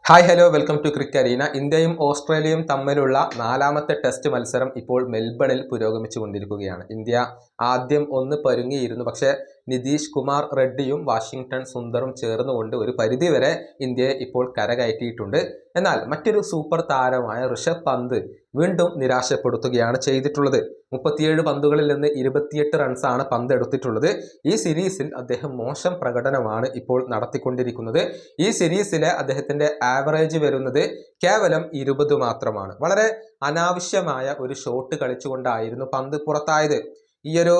Hi hello welcome to cricket arena. ഇന്ത്യയും ഓസ്ട്രേലിയയും തമ്മിലുള്ള നാലാമത്തെ ടെസ്റ്റ് മത്സരം ഇപ്പോൾ മെൽബണിൽ പുരോഗമിച്ചുകൊണ്ടിരിക്കുകയാണ്. ഇന്ത്യ ആദ്യം ഒന്ന് പരുങ്ങിയിരുന്നു. പക്ഷേ നിതീഷ് കുമാർ റെഡ്ഡിയും വാഷിംഗ്ടൺ സുന്ദറും ചേർന്നുകൊണ്ട് ഒരു പരിധിവരെ ഇന്ത്യയെ ഇപ്പോൾ കരകയറ്റിയിട്ടുണ്ട്. എന്നാൽ മറ്റൊരു സൂപ്പർ താരമായ ഋഷഭ് പന്ത് വീണ്ടും നിരാശപ്പെടുത്തുകയാണ് ചെയ്തിട്ടുള്ളത്. 37 പന്തുകളിൽ നിന്ന് 28 റൺസാണ് പന്ത് എടുത്തിട്ടുള്ളത്. ഈ സീരീസിൽ അദ്ദേഹം മോശം പ്രകടനമാണ് ഇപ്പോൾ നടത്തിക്കൊണ്ടിരിക്കുന്നത്. ഈ സീരീസിലെ അദ്ദേഹത്തിന്റെ ആവറേജ് വരുന്നത് കേവലം 20 മാത്രമാണ്. വളരെ അനാവശ്യമായ ഒരു ഷോട്ട് കളിച്ചുകൊണ്ടായിരുന്നു പന്ത് പുറത്തായത്. ഈയൊരു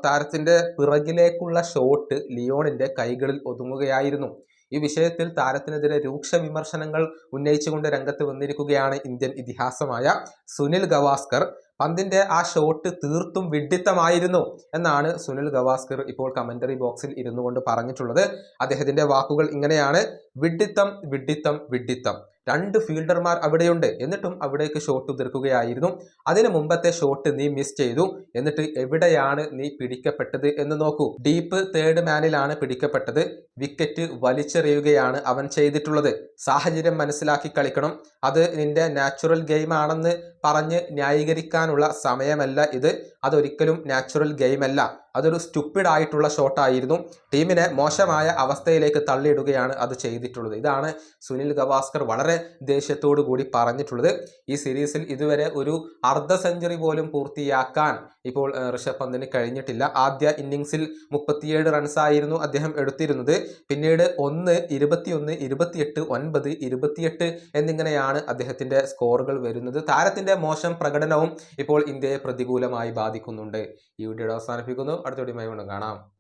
താരത്തിന്റെ പിറകിലേക്കുള്ള ഷോട്ട് ലിയോണിന്റെ കൈകളിൽ ഒതുങ്ങുകയായിരുന്നു. ഈ വിഷയത്തിൽ താരത്തിനെതിരെ രൂക്ഷ വിമർശനങ്ങൾ ഉന്നയിച്ചുകൊണ്ട് രംഗത്ത് വന്നിരിക്കുകയാണ് ഇന്ത്യൻ ഇതിഹാസമായ സുനിൽ ഗവാസ്കർ. പന്തിന്റെ ആ ഷോട്ട് തീർത്തും വിഡ്ഢിത്തമായിരുന്നു എന്നാണ് സുനിൽ ഗവാസ്കർ ഇപ്പോൾ കമന്ററി ബോക്സിൽ ഇരുന്നു കൊണ്ട് പറഞ്ഞിട്ടുള്ളത്. അദ്ദേഹത്തിന്റെ വാക്കുകൾ ഇങ്ങനെയാണ്: വിഡ്ഢിത്തം വിഡ്ഢിത്തം വിഡ്ഢിത്തം. 2 ഫീൽഡർമാർ അവിടെയുണ്ട്, എന്നിട്ടും അവിടേക്ക് ഷോട്ട് ഉതിർക്കുകയായിരുന്നു. അതിന് മുമ്പത്തെ ഷോട്ട് നീ മിസ് ചെയ്തു, എന്നിട്ട് എവിടെയാണ് നീ പിടിക്കപ്പെട്ടത് എന്ന് നോക്കൂ. ഡീപ്പ് തേർഡ് മാനിലാണ് പിടിക്കപ്പെട്ടത്. വിക്കറ്റ് വലിച്ചെറിയുകയാണ് അവൻ ചെയ്തിട്ടുള്ളത്. സാഹചര്യം മനസ്സിലാക്കി കളിക്കണം. അത് നിന്റെ നാച്ചുറൽ ഗെയിം ആണെന്ന് പറഞ്ഞ് ന്യായീകരിക്കാനുള്ള സമയമല്ല ഇത്. അതൊരിക്കലും നാച്ചുറൽ ഗെയിം അല്ല. അതൊരു സ്റ്റുപ്പിഡ് ആയിട്ടുള്ള ഷോട്ടായിരുന്നു. ടീമിനെ മോശമായ അവസ്ഥയിലേക്ക് തള്ളിയിടുകയാണ് അത് ചെയ്തിട്ടുള്ളത്. ഇതാണ് സുനിൽ ഗവാസ്കർ വളരെ ദേഷ്യത്തോടു കൂടി പറഞ്ഞിട്ടുള്ളത്. ഈ സീരീസിൽ ഇതുവരെ ഒരു അർദ്ധ സെഞ്ചുറി പോലും പൂർത്തിയാക്കാൻ ഇപ്പോൾ ഋഷഭ് പന്തിന് കഴിഞ്ഞിട്ടില്ല. ആദ്യ ഇന്നിങ്സിൽ 37 റൺസായിരുന്നു അദ്ദേഹം എടുത്തിരുന്നത്. പിന്നീട് 1, 21, 28, 9, 28 എന്നിങ്ങനെയാണ് അദ്ദേഹത്തിന്റെ സ്കോറുകൾ വരുന്നത്. താരത്തിന്റെ മോശം പ്രകടനവും ഇപ്പോൾ ഇന്ത്യയെ പ്രതികൂലമായി ബാധിക്കുന്നുണ്ട്. ഈ വീഡിയോ അവസാനിപ്പിക്കുന്നു. അടുത്ത വീഡിയോയുമായി കാണാം.